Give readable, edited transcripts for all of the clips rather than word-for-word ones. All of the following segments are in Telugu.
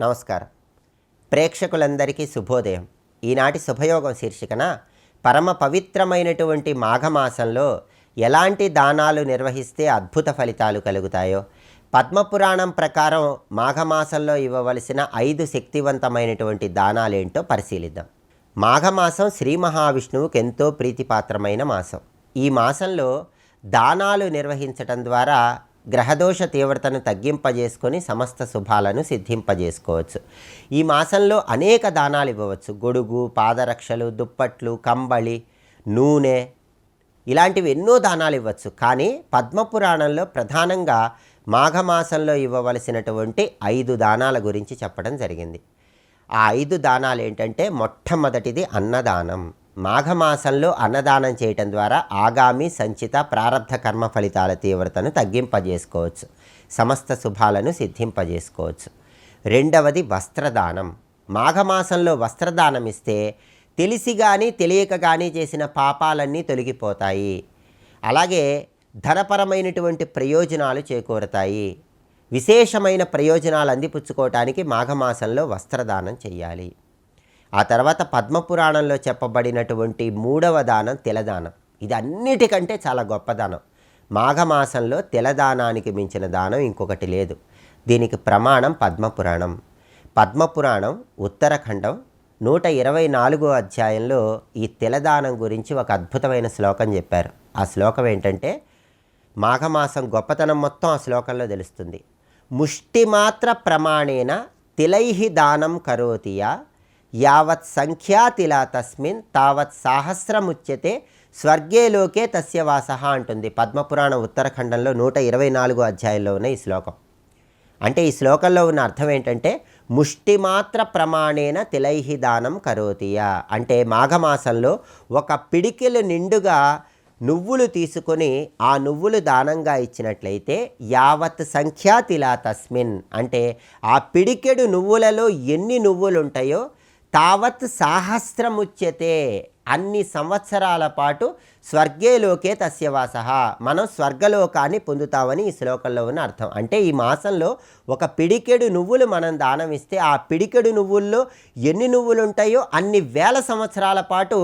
నమస్కారం. ప్రేక్షకులందరికీ శుభోదయం. ఈనాటి శుభయోగం శీర్షికన పరమ పవిత్రమైనటువంటి మాఘమాసంలో ఎలాంటి దానాలు నిర్వహిస్తే అద్భుత ఫలితాలు కలుగుతాయో, పద్మపురాణం ప్రకారం మాఘమాసంలో ఇవ్వవలసిన 5 శక్తివంతమైనటువంటి దానాలేంటో పరిశీలిద్దాం. మాఘమాసం శ్రీ మహావిష్ణువుకి ఎంతో ప్రీతిపాత్రమైన మాసం. ఈ మాసంలో దానాలు నిర్వహించటం ద్వారా గ్రహదోష తీవ్రతను తగ్గింపజేసుకొని సమస్త శుభాలను సిద్ధింపజేసుకోవచ్చు. ఈ మాసంలో అనేక దానాలు ఇవ్వవచ్చు. గొడుగు, పాదరక్షలు, దుప్పట్లు, కంబళి, నూనె, ఇలాంటివి ఎన్నో దానాలు ఇవ్వచ్చు. కానీ పద్మపురాణంలో ప్రధానంగా మాఘమాసంలో ఇవ్వవలసినటువంటి 5 దానాల గురించి చెప్పడం జరిగింది. ఆ 5 దానాలు ఏంటంటే, మొట్టమొదటిది అన్నదానం. మాఘమాసంలో అన్నదానం చేయటం ద్వారా ఆగామి సంచిత ప్రారబ్ధ కర్మ ఫలితాల తీవ్రతను తగ్గింపజేసుకోవచ్చు, సమస్త శుభాలను సిద్ధింపజేసుకోవచ్చు. రెండవది వస్త్రదానం. మాఘమాసంలో వస్త్రదానం ఇస్తే తెలిసి కానీ తెలియక కానీ చేసిన పాపాలన్నీ తొలగిపోతాయి. అలాగే ధనపరమైనటువంటి ప్రయోజనాలు చేకూరతాయి. విశేషమైన ప్రయోజనాలు అందిపుచ్చుకోవటానికి మాఘమాసంలో వస్త్రదానం చేయాలి. ఆ తర్వాత పద్మపురాణంలో చెప్పబడినటువంటి 3వ దానం తిలదానం. ఇది అన్నిటికంటే చాలా గొప్ప దానం. మాఘమాసంలో తిలదానానికి మించిన దానం ఇంకొకటి లేదు. దీనికి ప్రమాణం పద్మపురాణం. పద్మపురాణం ఉత్తరఖండం 124వ అధ్యాయంలో ఈ తిలదానం గురించి ఒక అద్భుతమైన శ్లోకం చెప్పారు. ఆ శ్లోకం ఏంటంటే, మాఘమాసం గొప్పతనం మొత్తం ఆ శ్లోకంలో తెలుస్తుంది. ముష్టిమాత్ర ప్రమాణేన తిలైహి దానం కరోతియా యావత్ సంఖ్యాతిలా తస్మిన్ తావత్ సాహస్రముచ్యతే స్వర్గే లోకే తస్య వాసః అంటుంది పద్మపురాణం ఉత్తరఖండంలో 124వ అధ్యాయంలో ఉన్న ఈ శ్లోకం. అంటే ఈ శ్లోకంలో ఉన్న అర్థం ఏంటంటే, ముష్టిమాత్ర ప్రమాణేన తిలైహి దానం కరోతియా అంటే మాఘమాసంలో ఒక పిడికెలు నిండుగా నువ్వులు తీసుకొని ఆ నువ్వులు దానంగా ఇచ్చినట్లయితే యావత్ సంఖ్యాతిలా తస్మిన్ అంటే ఆ పిడికెడు నువ్వులలో ఎన్ని నువ్వులు ఉంటాయో తావత్ సాహస్రముచ్యతే అన్ని సంవత్సరాల పాటు స్వర్గేలోకే తస్యవాసః మనం స్వర్గలోకాన్ని పొందుతామని ఈ శ్లోకంలో ఉన్న అర్థం. అంటే ఈ మాసంలో ఒక పిడికెడు నువ్వులు మనం దానం ఇస్తే ఆ పిడికెడు నువ్వుల్లో ఎన్ని నువ్వులు ఉంటాయో అన్ని వేల సంవత్సరాల పాటు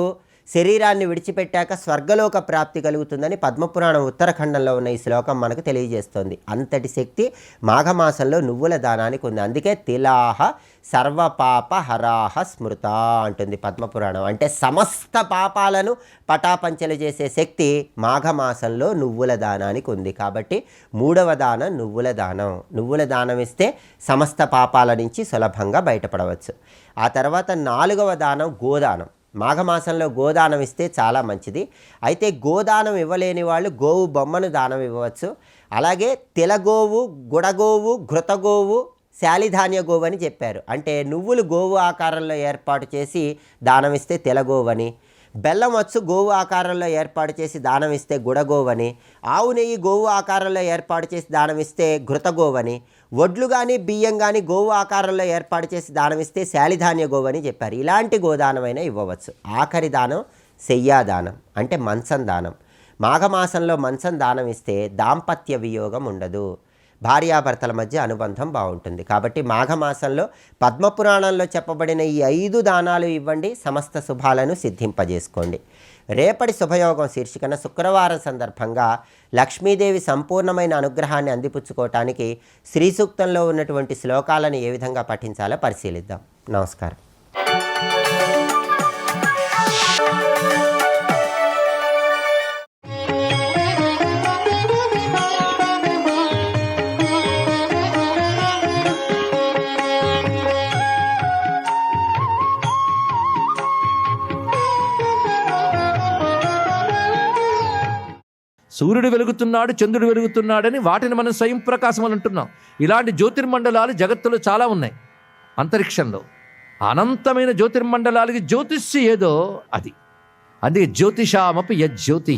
శరీరాన్ని విడిచిపెట్టాక స్వర్గలోక ప్రాప్తి కలుగుతుందని పద్మపురాణం ఉత్తరఖండంలో ఉన్న ఈ శ్లోకం మనకు తెలియజేస్తోంది. అంతటి శక్తి మాఘమాసంలో నువ్వుల దానానికి ఉంది. అందుకే తిలాహ సర్వపాప హరాహ స్మృత అంటుంది పద్మపురాణం. అంటే సమస్త పాపాలను పటాపంచలు చేసే శక్తి మాఘమాసంలో నువ్వుల దానానికి ఉంది. కాబట్టి 3వ దానం నువ్వుల దానం. నువ్వుల దానం ఇస్తే సమస్త పాపాల నుంచి సులభంగా బయటపడవచ్చు. ఆ తర్వాత 4వ దానం గోదానం. మాఘమాసంలో గోదానం ఇస్తే చాలా మంచిది. అయితే గోదానం ఇవ్వలేని వాళ్ళు గోవు బొమ్మను దానం ఇవ్వవచ్చు. అలాగే తెలగోవు, గుడగోవు, ఘృతగోవు, శాలిధాన్య గోవు అని చెప్పారు. అంటే నువ్వులు గోవు ఆకారంలో ఏర్పాటు చేసి దానం ఇస్తే తెలగోవని, బెల్లం వచ్చు గోవు ఆకారంలో ఏర్పాటు చేసి దానం ఇస్తే గుడగోవని, ఆవు నెయ్యి గోవు ఆకారంలో ఏర్పాటు చేసి దానం ఇస్తే ఘృతగోవని, వడ్లు కానీ బియ్యం కానీ గోవు ఆకారంలో ఏర్పాటు చేసి దానం ఇస్తే శాలిధాన్య గోవు అని చెప్పారు. ఇలాంటి గోదానమైనా ఇవ్వవచ్చు. ఆఖరి దానం శయ్యాదానం అంటే మంచం దానం. మాఘమాసంలో మంచం దానం ఇస్తే దాంపత్య వియోగం ఉండదు, భార్యాభర్తల మధ్య అనుబంధం బాగుంటుంది. కాబట్టి మాఘమాసంలో పద్మపురాణంలో చెప్పబడిన ఈ 5 దానాలు ఇవ్వండి, సమస్త శుభాలను సిద్ధింపజేసుకోండి. రేపటి శుభయోగం శీర్షికన శుక్రవారం సందర్భంగా లక్ష్మీదేవి సంపూర్ణమైన అనుగ్రహాన్ని అందిపుచ్చుకోవటానికి శ్రీ సూక్తంలో ఉన్నటువంటి శ్లోకాలను ఏ విధంగా పఠించాలో పరిశీలిద్దాం. నమస్కారం. సూర్యుడు వెలుగుతున్నాడు, చంద్రుడు వెలుగుతున్నాడని వాటిని మనం స్వయం ప్రకాశం అని అంటున్నాం. ఇలాంటి జ్యోతిర్మండలాలు జగత్తులో చాలా ఉన్నాయి. అంతరిక్షంలో అనంతమైన జ్యోతిర్మండలాలకి జ్యోతిష్య ఏదో అది. అందుకే జ్యోతిషామపి యజ్యోతి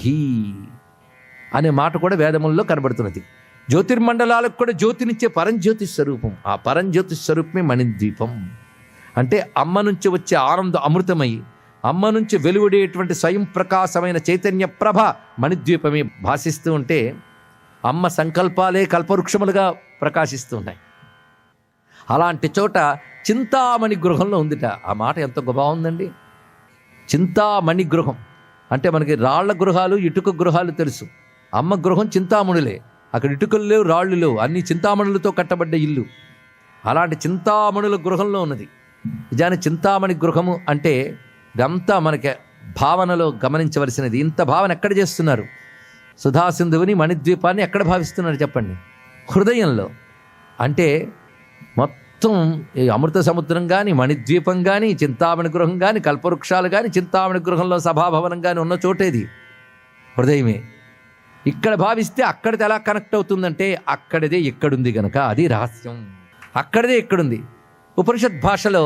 అనే మాట కూడా వేదముల్లో కనబడుతున్నది. జ్యోతిర్మండలాలకు కూడా జ్యోతినిచ్చే పరంజ్యోతి స్వరూపం. ఆ పరంజ్యోతి స్వరూపమే మణిద్వీపం. అంటే అమ్మ నుంచి వచ్చే ఆనంద అమృతమై అమ్మ నుంచి వెలువడేటువంటి స్వయం ప్రకాశమైన చైతన్య ప్రభ మణిద్వీపమే భాసిస్తూ ఉంటే అమ్మ సంకల్పాలే కల్పవృక్షములుగా ప్రకాశిస్తూ ఉన్నాయి. అలాంటి చోట చింతామణి గృహంలో ఉందిట. ఆ మాట ఎంత బాగుందండి. చింతామణి గృహం అంటే మనకి రాళ్ల గృహాలు, ఇటుక గృహాలు తెలుసు. అమ్మ గృహం చింతామణులే. అక్కడ ఇటుకలు లేవు, రాళ్ళు లేవు, అన్ని చింతామణులతో కట్టబడ్డ ఇల్లు. అలాంటి చింతామణుల గృహంలో ఉన్నది. నిజానికి చింతామణి గృహము అంటే ఇదంతా మనకి భావనలో గమనించవలసినది. ఇంత భావన ఎక్కడ చేస్తున్నారు? సుధాసింధువుని మణిద్వీపాన్ని ఎక్కడ భావిస్తున్నారు చెప్పండి? హృదయంలో. అంటే మొత్తం ఈ అమృత సముద్రం కానీ, మణిద్వీపం కానీ, చింతామణి గృహం కానీ, కల్పవృక్షాలు కానీ, చింతామణి గృహంలో సభాభవనం కానీ ఉన్న చోటేది హృదయమే. ఇక్కడ భావిస్తే అక్కడిది ఎలా కనెక్ట్ అవుతుందంటే అక్కడిదే ఇక్కడుంది గనక అది రహస్యం. అక్కడిదే ఇక్కడుంది. ఉపనిషత్ భాషలో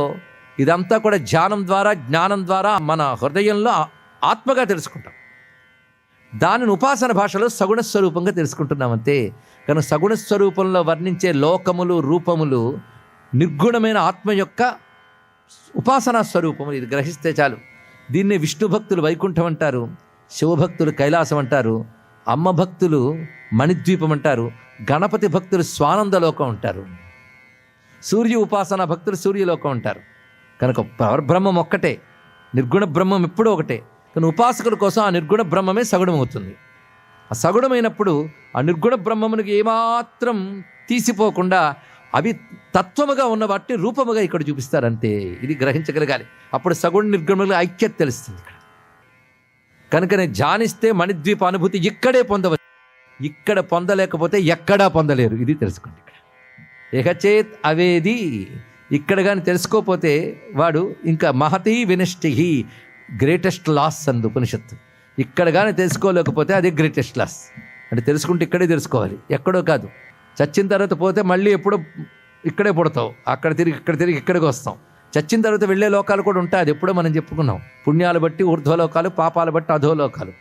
ఇదంతా కూడా ధ్యానం ద్వారా, జ్ఞానం ద్వారా మన హృదయంలో ఆత్మగా తెలుసుకుంటాం. దానిని ఉపాసన భాషలో సగుణ స్వరూపంగా తెలుసుకుంటున్నామంతే. కానీ సగుణ స్వరూపంలో వర్ణించే లోకములు, రూపములు నిర్గుణమైన ఆత్మ యొక్క ఉపాసనా స్వరూపములు. ఇది గ్రహిస్తే చాలు. దీన్ని విష్ణు భక్తులు వైకుంఠం అంటారు, శివభక్తులు కైలాసం అంటారు, అమ్మ భక్తులు మణిద్వీపం అంటారు, గణపతి భక్తులు స్వానందలోకం అంటారు, సూర్య ఉపాసన భక్తులు సూర్యలోకం అంటారు. కనుక పరబ్రహ్మం ఒక్కటే, నిర్గుణ బ్రహ్మం ఎప్పుడూ ఒకటే. కానీ ఉపాసకుల కోసం ఆ నిర్గుణ బ్రహ్మమే సగుణం అవుతుంది. ఆ సగుణమైనప్పుడు ఆ నిర్గుణ బ్రహ్మమునికి ఏమాత్రం తీసిపోకుండా అవి తత్వముగా ఉన్న వాటిని రూపముగా ఇక్కడ చూపిస్తారంతే. ఇది గ్రహించగలగాలి. అప్పుడు సగుణ నిర్గుణముల ఐక్యత తెలుస్తుంది ఇక్కడ. కనుకనే ధ్యానిస్తే మణిద్వీప అనుభూతి ఇక్కడే పొందవచ్చు. ఇక్కడ పొందలేకపోతే ఎక్కడా పొందలేరు. ఇది తెలుసుకోండి. ఇక్కడ ఏకచేత్ అవేది. ఇక్కడ కానీ తెలుసుకోకపోతే వాడు ఇంకా మహతీ వినష్టి, గ్రేటెస్ట్ లాస్ అంది ఉపనిషత్తు. ఇక్కడ కానీ తెలుసుకోలేకపోతే అదే గ్రేటెస్ట్ లాస్. అంటే తెలుసుకుంటే ఇక్కడే తెలుసుకోవాలి, ఎక్కడో కాదు. చచ్చిన తర్వాత పోతే మళ్ళీ ఎప్పుడో ఇక్కడే పుడతావు, అక్కడ తిరిగి ఇక్కడ తిరిగి ఇక్కడికి వస్తాం. చచ్చిన తర్వాత వెళ్ళే లోకాలు కూడా ఉంటాయి. అది ఎప్పుడో మనం చెప్పుకున్నాం. పుణ్యాలు బట్టి ఊర్ధ్వలోకాలు, పాపాలు బట్టి అధోలోకాలు.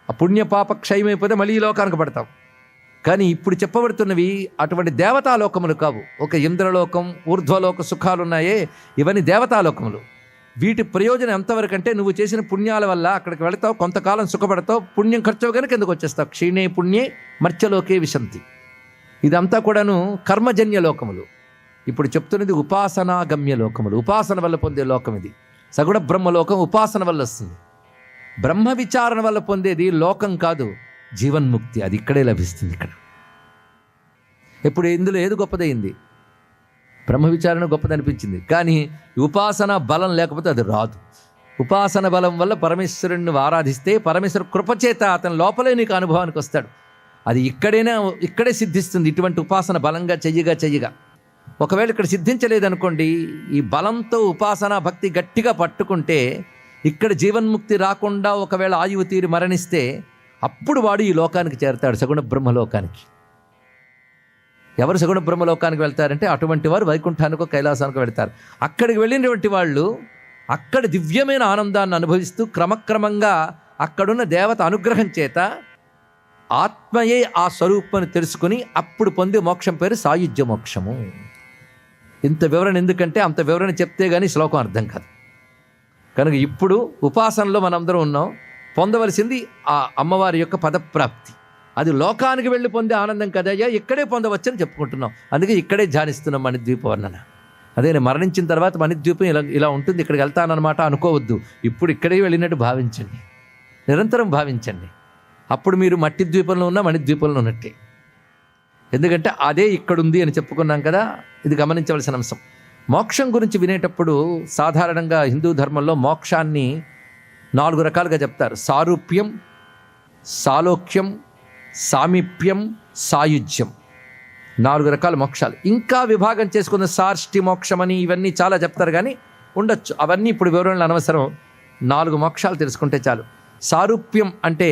ఆ పుణ్య పాప క్షయమైపోతే మళ్ళీ ఈ లోకానికి పడతాం. కానీ ఇప్పుడు చెప్పబడుతున్నవి అటువంటి దేవతాలోకములు కావు. ఒక ఇంద్రలోకం, ఊర్ధ్వలోక సుఖాలు ఉన్నాయే, ఇవన్నీ దేవతాలోకములు. వీటి ప్రయోజనం ఎంతవరకు అంటే నువ్వు చేసిన పుణ్యాల వల్ల అక్కడికి వెళతావు, కొంతకాలం సుఖపడతావు, పుణ్యం ఖర్చు కనుక ఎందుకు వచ్చేస్తావు. క్షీణే పుణ్యే మర్త్యలోకే విశంతి. ఇదంతా కూడాను కర్మజన్య లోకములు. ఇప్పుడు చెప్తున్నది ఉపాసనాగమ్య లోకములు. ఉపాసన వల్ల పొందే లోకం ఇది. సగుణ బ్రహ్మలోకం ఉపాసన వల్ల వస్తుంది. బ్రహ్మ విచారణ వల్ల పొందేది లోకం కాదు, జీవన్ముక్తి. అది ఇక్కడే లభిస్తుంది. ఇక్కడ ఇప్పుడు ఇందులో ఏది గొప్పదైంది? బ్రహ్మ విచారణ గొప్పదనిపించింది. కానీ ఉపాసన బలం లేకపోతే అది రాదు. ఉపాసన బలం వల్ల పరమేశ్వరుణ్ణి ఆరాధిస్తే పరమేశ్వరు కృపచేత అతని లోపలే నీకు అనుభవానికి వస్తాడు. అది ఇక్కడే సిద్ధిస్తుంది. ఇటువంటి ఉపాసన బలంగా చెయ్యగా ఒకవేళ ఇక్కడ సిద్ధించలేదనుకోండి, ఈ బలంతో ఉపాసన భక్తి గట్టిగా పట్టుకుంటే ఇక్కడ జీవన్ముక్తి రాకుండా ఒకవేళ ఆయువు తీరి మరణిస్తే అప్పుడు వాడు ఈ లోకానికి చేరతాడు, సగుణ బ్రహ్మలోకానికి. ఎవరు సగుణ బ్రహ్మలోకానికి వెళ్తారంటే అటువంటి వారు వైకుంఠానికో కైలాసానికో వెళ్తారు. అక్కడికి వెళ్ళినటువంటి వాళ్ళు అక్కడ దివ్యమైన ఆనందాన్ని అనుభవిస్తూ క్రమక్రమంగా అక్కడున్న దేవత అనుగ్రహం చేత ఆత్మయే ఆ స్వరూపాన్ని తెలుసుకుని అప్పుడు పొందే మోక్షం పేరు సాయుజ్య మోక్షము. ఇంత వివరణ ఎందుకంటే అంత వివరణ చెప్తే కానీ శ్లోకం అర్థం కాదు. కనుక ఇప్పుడు ఉపాసనలో మనందరం ఉన్నాం. పొందవలసింది ఆ అమ్మవారి యొక్క పదప్రాప్తి. అది లోకానికి వెళ్ళి పొందే ఆనందం కదయ్యా, ఇక్కడే పొందవచ్చని చెప్పుకుంటున్నాం. అందుకే ఇక్కడే ధ్యానిస్తున్నాం మణిద్వీప వర్ణన. అదే నేను మరణించిన తర్వాత మణిద్వీపం ఇలా ఉంటుంది, ఇక్కడికి వెళ్తానన్నమాట అనుకోవద్దు. ఇప్పుడు ఇక్కడే వెళ్ళినట్టు భావించండి, నిరంతరం భావించండి. అప్పుడు మీరు మట్టి ద్వీపంలో ఉన్న మణిద్వీపంలో ఉన్నట్టే. ఎందుకంటే అదే ఇక్కడుంది అని చెప్పుకున్నాం కదా. ఇది గమనించవలసిన అంశం. మోక్షం గురించి వినేటప్పుడు సాధారణంగా హిందూ ధర్మంలో మోక్షాన్ని 4 రకాలుగా చెప్తారు. సారూప్యం, సాలోక్యం, సామీప్యం, సాయుజ్యం. 4 రకాల మోక్షాలు. ఇంకా విభాగం చేసుకున్న సార్ష్టి మోక్షం అని ఇవన్నీ చాలా చెప్తారు, కానీ ఉండొచ్చు. అవన్నీ ఇప్పుడు వివరణలు అనవసరం. 4 మోక్షాలు తెలుసుకుంటే చాలు. సారూప్యం అంటే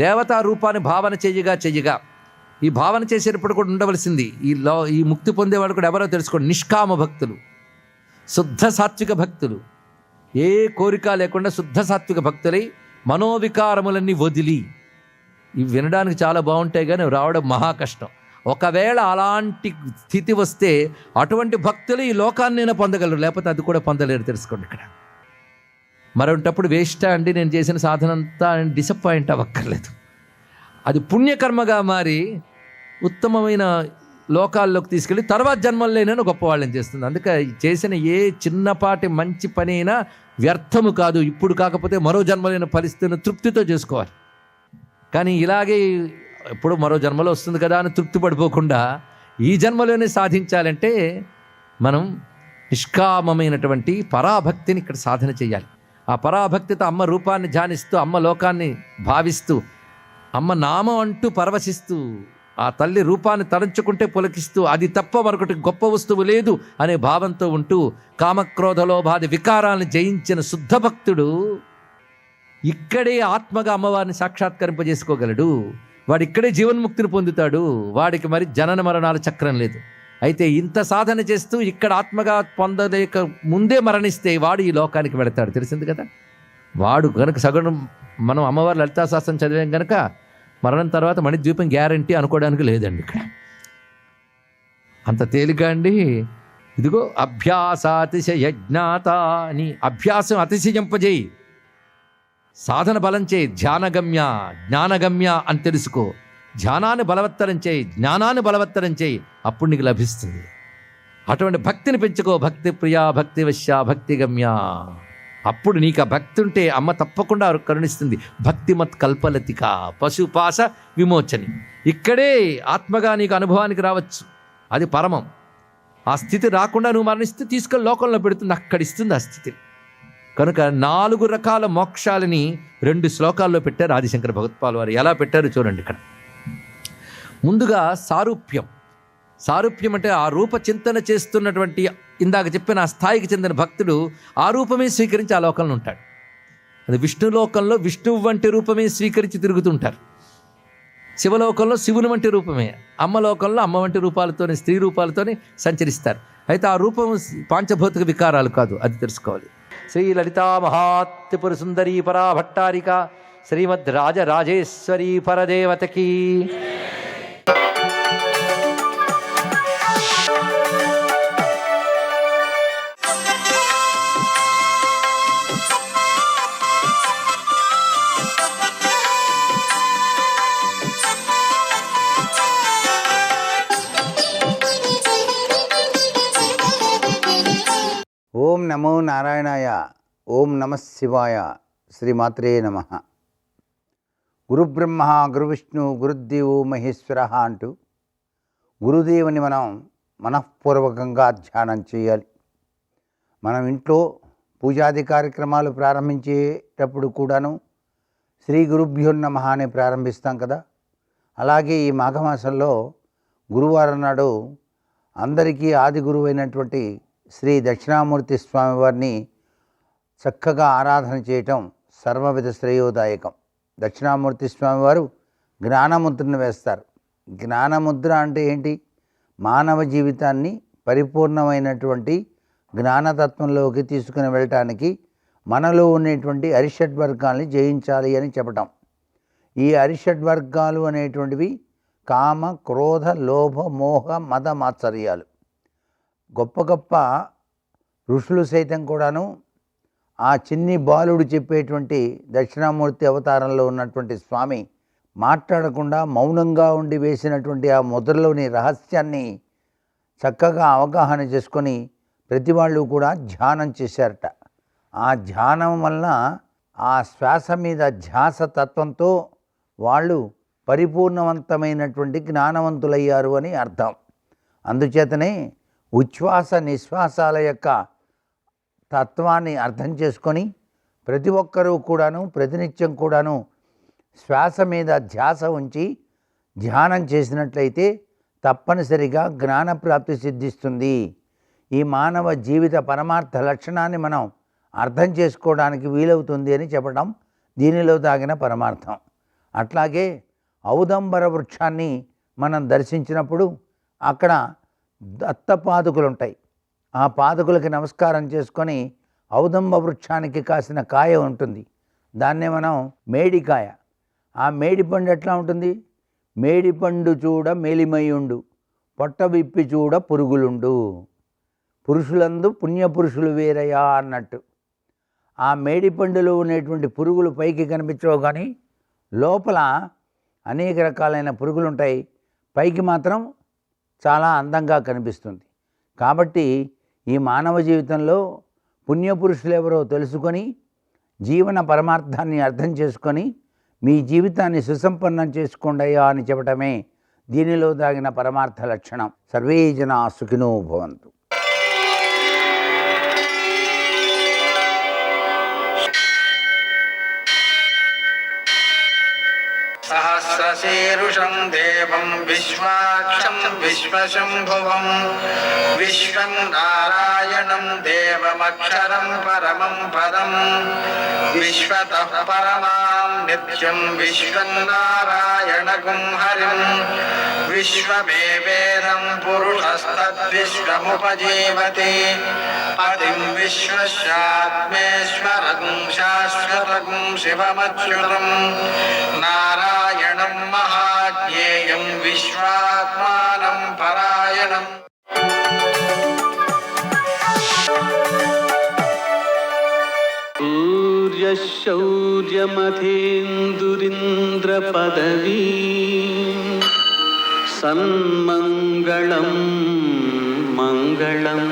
దేవతా రూపాన్ని భావన చెయ్యగా ఈ భావన చేసేటప్పుడు కూడా ఉండవలసింది ఈ ముక్తి పొందేవాడు కూడా ఎవరో తెలుసుకోండి. నిష్కామ భక్తులు, శుద్ధ సాత్విక భక్తులు, ఏ కోరిక లేకుండా శుద్ధ సాత్విక భక్తులై మనోవికారములన్నీ వదిలి. ఇవి వినడానికి చాలా బాగుంటాయి కానీ రావడం మహా కష్టం. ఒకవేళ అలాంటి స్థితి వస్తే అటువంటి భక్తులు ఈ లోకాన్ని పొందగలరు, లేకపోతే అది కూడా పొందలేరు. తెలుసుకోండి. ఇక్కడ మరొకటప్పుడు వేస్టా అండి నేను చేసిన సాధన అంతా డిసప్పాయింట్ అవ్వక్కర్లేదు. అది పుణ్యకర్మగా మారి ఉత్తమమైన లోకాల్లోకి తీసుకెళ్ళి తర్వాత జన్మల్లోనైనా గొప్పవాళ్ళని చేస్తుంది. అందుకే చేసిన ఏ చిన్నపాటి మంచి పని అయినా వ్యర్థము కాదు. ఇప్పుడు కాకపోతే మరో జన్మలైన ఫలిస్తున్న తృప్తితో చేసుకోవాలి. కానీ ఇలాగే ఎప్పుడు మరో జన్మలో వస్తుంది కదా అని తృప్తి పడిపోకుండా ఈ జన్మలోనే సాధించాలంటే మనం నిష్కామమైనటువంటి పరాభక్తిని ఇక్కడ సాధన చేయాలి. ఆ పరాభక్తితో అమ్మ రూపాన్ని ధ్యానిస్తూ, అమ్మ లోకాన్ని భావిస్తూ, అమ్మ నామం అంటూ పరవశిస్తూ, ఆ తల్లి రూపాన్ని తలంచుకుంటే పులకిస్తూ, అది తప్ప మరొకటి గొప్ప వస్తువు లేదు అనే భావంతో ఉంటూ కామక్రోధలోభాది వికారాలను జయించిన శుద్ధ భక్తుడు ఇక్కడే ఆత్మగా అమ్మవారిని సాక్షాత్కరింపజేసుకోగలడు. వాడు ఇక్కడే జీవన్ముక్తిని పొందుతాడు. వాడికి మరి జనన మరణాల చక్రం లేదు. అయితే ఇంత సాధన చేస్తూ ఇక్కడ ఆత్మగా పొందలేక ముందే మరణిస్తే వాడు ఈ లోకానికి వెళతాడు. తెలిసింది కదా. వాడు కనుక సగం మనం అమ్మవారి లలితా శాస్త్రం చదివాం కనుక మరణం తర్వాత మణిద్వీపం గ్యారంటీ అనుకోవడానికి లేదండి. ఇక్కడ అంత తేలిక అండి. ఇదిగో అభ్యాసాతిశయ జ్ఞాత అని అభ్యాసం అతిశయింపజేయి, సాధన బలం చేయి, ధ్యానగమ్య జ్ఞానగమ్య అని తెలుసుకో, ధ్యానాన్ని బలవత్తరం చేయి, జ్ఞానాన్ని బలవత్తరం చేయి, అప్పుడు నీకు లభిస్తుంది. అటువంటి భక్తిని పెంచుకో. భక్తి ప్రియా భక్తి వశ్య భక్తి గమ్య. అప్పుడు నీకు ఆ భక్తి ఉంటే అమ్మ తప్పకుండా కరుణిస్తుంది. భక్తిమత్ కల్పలతిక పశుపాస విమోచని. ఇక్కడే ఆత్మగా నీకు అనుభవానికి రావచ్చు. అది పరమం. ఆ స్థితి రాకుండా నువ్వు మరణిస్తే తీసుకొని లోకంలో పెడుతుంది, అక్కడ ఇస్తుంది ఆ స్థితి. కనుక 4 రకాల మోక్షాలని 2 శ్లోకాల్లో పెట్టారు ఆదిశంకర భగవత్పాల్ వారు. ఎలా పెట్టారు చూడండి. ఇక్కడ ముందుగా సారూప్యం. సారూప్యం అంటే ఆ రూప చింతన చేస్తున్నటువంటి ఇందాక చెప్పిన ఆ స్థాయికి చెందిన భక్తుడు ఆ రూపమే స్వీకరించి ఆ లోకంలో ఉంటాడు. అది విష్ణులోకంలో విష్ణువు వంటి రూపమే స్వీకరించి తిరుగుతుంటారు. శివలోకంలో శివుని వంటి రూపమే, అమ్మలోకంలో అమ్మ వంటి రూపాలతోనే, స్త్రీ రూపాలతోనే సంచరిస్తారు. అయితే ఆ రూపం పాంచభౌతిక వికారాలు కాదు, అది తెలుసుకోవాలి. శ్రీ లలితా మహాత్రిపుర సుందరీ పరా భట్టారిక శ్రీమద్ రాజరాజేశ్వరీ పరదేవతకి. ఓం నమో నారాయణాయ. ఓం నమ శివాయ. శ్రీమాత్రే నమ. గురుబ్రహ్మ గురువిష్ణు గురుదేవో మహేశ్వర అంటూ గురుదేవుని మనం మనఃపూర్వకంగా ధ్యానం చేయాలి. మనం ఇంట్లో పూజాది కార్యక్రమాలు ప్రారంభించేటప్పుడు కూడాను శ్రీ గురుభ్యో నమః అని ప్రారంభిస్తాం కదా. అలాగే ఈ మాఘమాసంలో గురువారం నాడు అందరికీ ఆది గురువైనటువంటి శ్రీ దక్షిణామూర్తి స్వామి వారిని చక్కగా ఆరాధన చేయటం సర్వవిధ శ్రేయోదాయకం. దక్షిణామూర్తి స్వామివారు జ్ఞానముద్రను వేస్తారు. జ్ఞానముద్ర అంటే ఏంటి? మానవ జీవితాన్ని పరిపూర్ణమైనటువంటి జ్ఞానతత్వంలోకి తీసుకుని వెళ్ళటానికి మనలో ఉండేటువంటి అరిషడ్వర్గాల్ని జయించాలి అని చెప్పటం. ఈ అరిషడ్వర్గాలు అనేటువంటివి కామ క్రోధ లోభ మోహ మద మాత్సర్యాలు. గొప్ప గొప్ప ఋషులు సైతం కూడాను ఆ చిన్ని బాలుడు చెప్పేటువంటి దక్షిణామూర్తి అవతారంలో ఉన్నటువంటి స్వామి మాట్లాడకుండా మౌనంగా ఉండి వేసినటువంటి ఆ ముద్రలోని రహస్యాన్ని చక్కగా అవగాహన చేసుకొని ప్రతి వాళ్ళు కూడా ధ్యానం చేశారట. ఆ ధ్యానం వలన ఆ శ్వాస మీద ధ్యాస తత్వంతో వాళ్ళు పరిపూర్ణవంతమైనటువంటి జ్ఞానవంతులయ్యారు అని అర్థం. అందుచేతనే ఉచ్ఛ్వాస నిశ్వాసాల యొక్క తత్వాన్ని అర్థం చేసుకొని ప్రతి ఒక్కరూ కూడాను ప్రతినిత్యం కూడాను శ్వాస మీద ధ్యాస ఉంచి ధ్యానం చేసినట్లయితే తప్పనిసరిగా జ్ఞానప్రాప్తి సిద్ధిస్తుంది. ఈ మానవ జీవిత పరమార్థ లక్షణాన్ని మనం అర్థం చేసుకోవడానికి వీలవుతుంది అని చెప్పడం దీనిలో దాగిన పరమార్థం. అట్లాగే ఔదంబర వృక్షాన్ని మనం దర్శించినప్పుడు అక్కడ దత్తపాదుకలు ఉంటాయి. ఆ పాదుకులకి నమస్కారం చేసుకొని ఔదంబ వృక్షానికి కాసిన కాయ ఉంటుంది, దాన్నే మనం మేడికాయ. ఆ మేడిపండు ఎట్లా ఉంటుంది? మేడిపండు చూడ మేలిమయుండు, పొట్ట విప్పి చూడ పురుగులుండు, పురుషులందు పుణ్యపురుషులు వేరయ్యా అన్నట్టు. ఆ మేడిపండులో ఉండేటువంటి పురుగులు పైకి కనిపించవు, కానీ లోపల అనేక రకాలైన పురుగులు ఉంటాయి. పైకి మాత్రం చాలా అందంగా కనిపిస్తుంది. కాబట్టి ఈ మానవ జీవితంలో పుణ్యపురుషులు ఎవరో తెలుసుకొని జీవన పరమార్థాన్ని అర్థం చేసుకొని మీ జీవితాన్ని సుసంపన్నం చేసుకోండయ్యా అని చెప్పటమే దీనిలో దాగిన పరమార్థ లక్షణం. సర్వే జనా సుఖినో భవంతు. సహస్రశీరుషం దేవం విశ్వాక్షం విశ్వశంభువం విశ్వం నారాయణం దేవమక్షరం పరమం పదం విశ్వతః పరమాం నిత్యం విశ్వం నారాయణగుం హరిం విశ్వమేవేదం పురుషస్తద్విశ్వముపజీవతి పతిం విశ్వస్యాత్మేశ్వరగుం శాశ్వతగుం శివమచ్యుతం నారాయణం మహాజ్ఞేయం విశ్వాత్మానం పరాయణం. సూర్యశౌర్యమథేందురింద్రపదవీ సన్మంగళం మంగళం.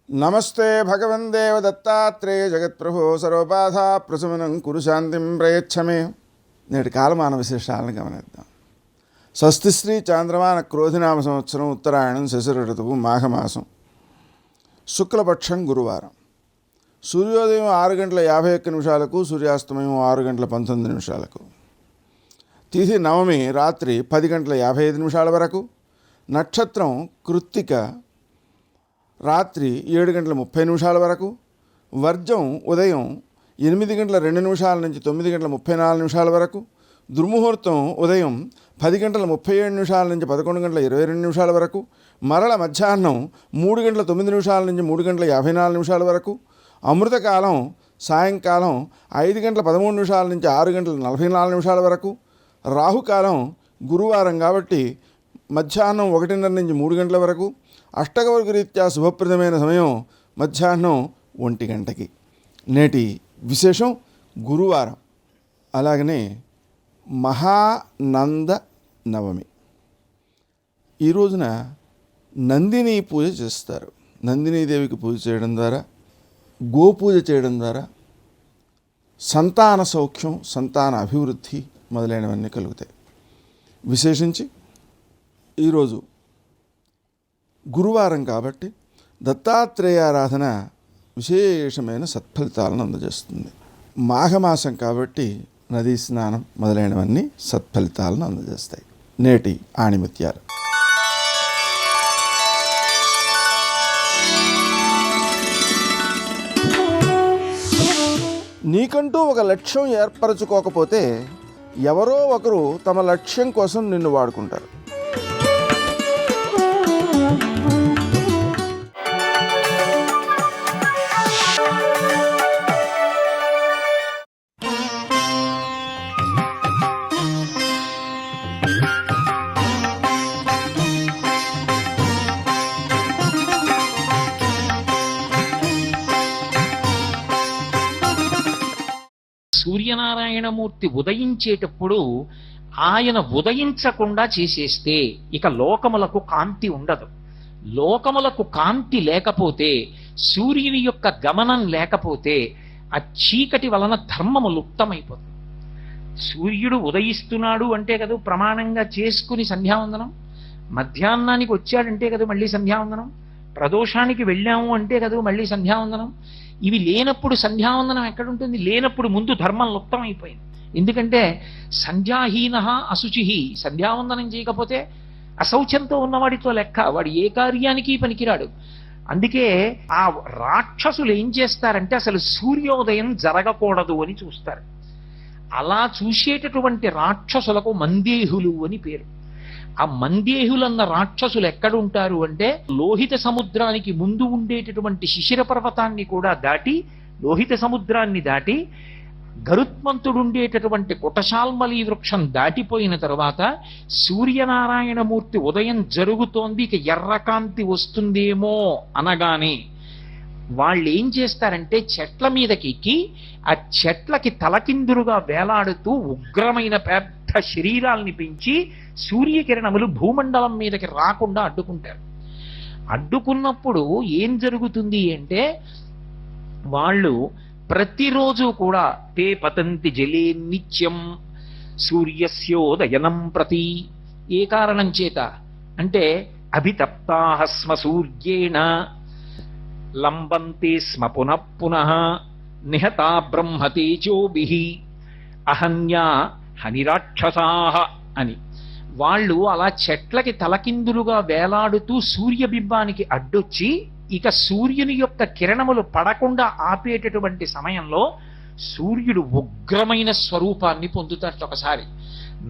నమస్తే భగవన్ దేవ దత్తాత్రేయ జగత్ప్రభో సర్వబాధా ప్రశమనం కురు శాంతిం ప్రయచ్చమే. నేటి కాలమాన విశేషాలను గమనిద్దాం. స్వస్తిశ్రీ చాంద్రమాన క్రోధినామ సంవత్సరం ఉత్తరాయణం శశిర ఋతువు మాఘమాసం శుక్లపక్షం గురువారం. సూర్యోదయం 6:51 సూర్యాస్తమయం 6:19 తిథి నవమి రాత్రి 10:55 వరకు. నక్షత్రం కృత్తిక రాత్రి 7:30 వరకు. వర్జం ఉదయం 8:02 నుంచి 9:34 వరకు. దుర్ముహూర్తం ఉదయం 10:37 నుంచి 11:22 వరకు. మరల మధ్యాహ్నం 3:09 నుంచి 3:54 వరకు. అమృతకాలం సాయంకాలం 5:13 నుంచి 6:44 వరకు. రాహుకాలం గురువారం కాబట్టి మధ్యాహ్నం 1:30 నుంచి 3 గంటల వరకు. అష్టకవర్గ రీత్యా శుభప్రదమైన సమయం మధ్యాహ్నం 1 గంటకి. నేటి విశేషం గురువారం. అలాగనే మహానంద నవమి. ఈ రోజున నందిని పూజ చేస్తారు. నందినీదేవికి పూజ చేయడం ద్వారా, గోపూజ చేయడం ద్వారా సంతాన సౌఖ్యం, సంతాన అభివృద్ధి మొదలైనవన్నీ కలుగుతాయి. విశేషించి ఈరోజు గురువారం కాబట్టి దత్తాత్రేయారాధన విశేషమైన సత్ఫలితాలను అందజేస్తుంది. మాఘమాసం కాబట్టి నదీ స్నానం మొదలైనవన్నీ సత్ఫలితాలను అందజేస్తాయి. నేటి ఆణిముత్యాలు. నీకంటూ ఒక లక్ష్యం ఏర్పరచుకోకపోతే ఎవరో ఒకరు తమ లక్ష్యం కోసం నిన్ను వాడుకుంటారు. సూర్యనారాయణమూర్తి ఉదయించేటప్పుడు ఆయన ఉదయించకుండా చేసేస్తే ఇక లోకములకు కాంతి ఉండదు. లోకములకు కాంతి లేకపోతే, సూర్యుని యొక్క గమనం లేకపోతే ఆ చీకటి వలన ధర్మము లుప్తమైపోతుంది. సూర్యుడు ఉదయిస్తున్నాడు అంటే కదా ప్రమాణంగా చేసుకుని సంధ్యావందనం, మధ్యాహ్నానికి వచ్చాడంటే కదా మళ్ళీ సంధ్యావందనం, ప్రదోషానికి వెళ్ళాము అంటే కదా మళ్ళీ సంధ్యావందనం. ఇవి లేనప్పుడు సంధ్యావందనం ఎక్కడుంటుంది? లేనప్పుడు ముందు ధర్మం లుప్తమైపోయింది. ఎందుకంటే సంధ్యాహీన అశుచి, సంధ్యావందనం చేయకపోతే అశౌచంతో ఉన్నవాడితో లెక్క, వాడు ఏ కార్యానికి పనికిరాడు. అందుకే ఆ రాక్షసులు ఏం చేస్తారంటే అసలు సూర్యోదయం జరగకూడదు అని చూస్తారు. అలా చూసేటటువంటి రాక్షసులకు మందేహులు అని పేరు. ఆ మందేహులన్న రాక్షసులు ఎక్కడుంటారు అంటే లోహిత సముద్రానికి ముందు ఉండేటటువంటి శిశిర పర్వతాన్ని కూడా దాటి, లోహిత సముద్రాన్ని దాటి గరుత్మంతుడుండేటటువంటి కుటశాల్మలి వృక్షం దాటిపోయిన తర్వాత సూర్యనారాయణమూర్తి ఉదయం జరుగుతోంది, ఇక ఎర్రకాంతి వస్తుందేమో అనగానే వాళ్ళు ఏం చేస్తారంటే చెట్ల మీదకి ఎక్కి ఆ చెట్లకి తలకిందులుగా వేలాడుతూ ఉగ్రమైన పెద్ద శరీరాల్ని పెంచి సూర్యకిరణములు భూమండలం మీదకి రాకుండా అడ్డుకుంటారు. అడ్డుకున్నప్పుడు ఏం జరుగుతుంది అంటే వాళ్ళు ప్రతిరోజు కూడా తే పతంతి జలే నిత్యం సూర్యస్యోదయనం ప్రతి. ఏ కారణం చేత అంటే అభితప్తాః స్మ సూర్యేణ లంబంతే స్మ పునః పునః నిహతా బ్రహ్మతేజోభిః అహన్యా హనిరాక్షసాః అని. వాళ్ళు అలా చెట్లకి తలకిందులుగా వేలాడుతూ సూర్యబింబానికి అడ్డొచ్చి ఇక సూర్యుని యొక్క కిరణములు పడకుండా ఆపేటటువంటి సమయంలో సూర్యుడు ఉగ్రమైన స్వరూపాన్ని పొందుతాడు. ఒకసారి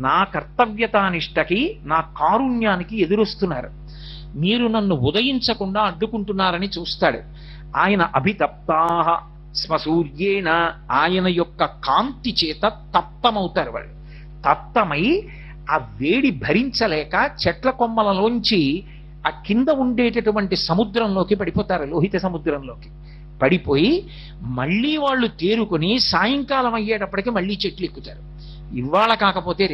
నా కర్తవ్యతానిష్టకి, నా కారుణ్యానికి ఎదురొస్తున్నారు, మీరు నన్ను ఉదయించకుండా అడ్డుకుంటున్నారని చూస్తాడు. ఆయన అభితప్తాః స్మ సూర్యేణ, ఆయన యొక్క కాంతి చేత తప్తమవుతారు. వాళ్ళు తప్తమై ఆ వేడి భరించలేక చెట్ల కొమ్మలలోంచి ఆ కింద ఉండేటటువంటి సముద్రంలోకి పడిపోతారు, లోహిత సముద్రంలోకి పడిపోయి మళ్ళీ వాళ్ళు తేరుకొని సాయంకాలం అయ్యేటప్పటికి మళ్ళీ చెట్లు ఎక్కుతారు. ఇవాళ కాకపోతే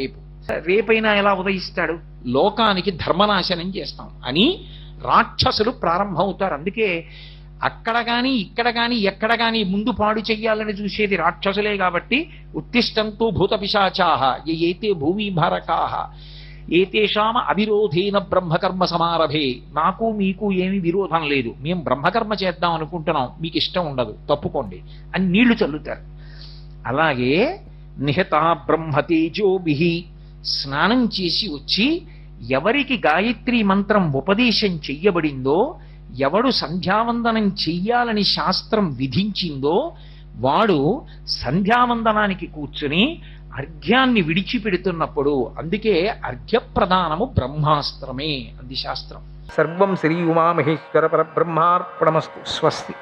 రేపైనా ఎలా ఉదయిస్తాడు? లోకానికి ధర్మనాశనం చేస్తాం అని రాక్షసులు ప్రారంభమవుతారు. అందుకే అక్కడ గాని ఇక్కడ గాని ఎక్కడ గాని ముందు పాడు చెయ్యాలని చూసేది రాక్షసులే. కాబట్టి ఉత్తిష్టంతో భూత పిశాచాః ఏతే భూమి భారకాః ఏతేషామ అవిరోధేన బ్రహ్మకర్మ సమారభే. నాకు మీకు ఏమీ విరోధం లేదు, మేము బ్రహ్మకర్మ చేద్దాం అనుకుంటున్నాం, మీకు ఇష్టం ఉండదు, తప్పుకోండి అని నీళ్లు చల్లుతారు. అలాగే నిహతా బ్రహ్మతేజోభిః స్నానం చేసి వచ్చి ఎవరికి గాయత్రి మంత్రం ఉపదేశం చెయ్యబడిందో, ఎవడు సంధ్యావందనం చెయ్యాలని శాస్త్రం విధించిందో వాడు సంధ్యావందనానికి కూర్చుని అర్ఘ్యాన్ని విడిచిపెడుతున్నప్పుడు, అందుకే అర్ఘ్యప్రదానము బ్రహ్మాస్త్రమే అంది శాస్త్రం. సర్వం శ్రీ ఉమామహేశ్వర పరబ్రహ్మార్పణమస్తు. స్వస్తి.